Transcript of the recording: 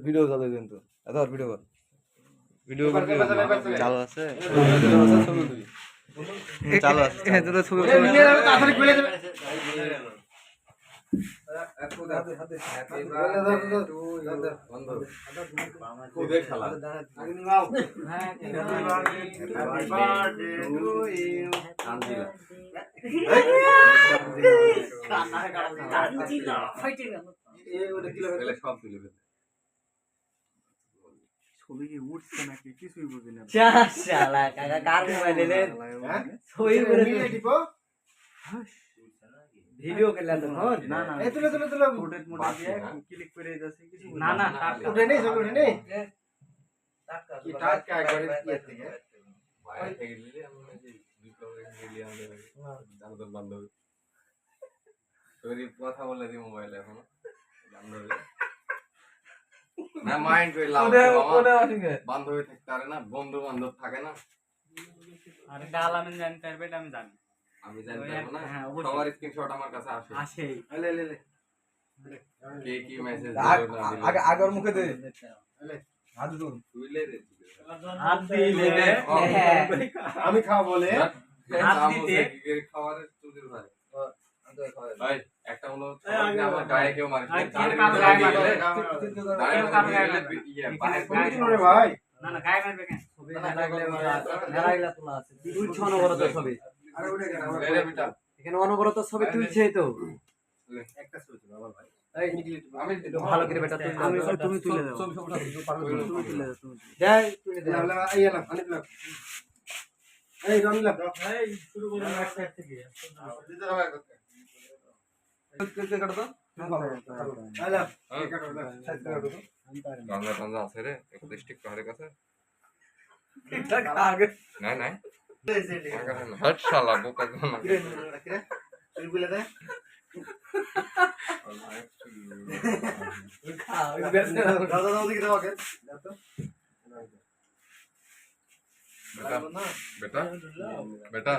video চালু কিন্তু ধর ভিডিও কর ভিডিও চালু আছে চালু আছে ছবি তাড়াতাড়ি খুলে দেবে ছবি কি উঠছে নাকি কিছুই বুঝি না শালা কাকা কার মোবাইলে রে ছবি করে ভিডিও করলে তো না না এই তুলে রোটেট মোডে দিয়ে ক্লিক করে যাচ্ছে কিছু না না উঠে নেই সব উঠে নেই কি টাটকা একবারে ইয়ে থেকে বাইরে থেকে দিলে আমরা যে বিপ্লবে মিলিয়ে আমাদের জানতাম বান্ধবী তোর কথা বলে দি মোবাইলে এখন বান্ধবী না মাইন্ড করে লাভ বান্ধবী থাকতে পারে না বন্ধু বান্ধব থাকে না আরে ডাল আমি জানতে পারবে আমি জানি আমি জানতে পারবো না সবার স্ক্রিনশট আমার কাছে আসে আসে লে কে কি মেসেজ আগে আগের মুখে দে হাত ধর তুইলে রে হাত দিলে আমি খাওয়া বলে হাত দিতে খাবারের তুলির ভাই ভাই একটা হলো আমার গায়ে কেউ মারে ভাই না না গায়ে মারবে কেন ছবি না লাগলে মেলাইলা তোলা আছে তুলছ অনবরত ছবি আরে উঠে গেল এখানে অনবরত ছবি তুলছেই তো একটা ছবি তুলো আবার ভাই আমি ভালো করে বেটা তুমি তুলে দাও ছবি ছবিটা তুই পারবে তুমি তুলে দাও তুমি যাই তুলে দে এই এলাম অনেক লাভ এই রন লাভ এই শুরু করুন এক সাইড থেকে দিতে হবে করতে কে কাটো তো এই লাভ এই কাটো লাভ সাইড কাটো তো গাঙ্গা টাঙ্গা আছে রে 31 টিক কারে কাছে আগে না না হট শালা বোকা না তুই বলে দে দাদা দাদা দিকে দাও বেটা বেটা বেটা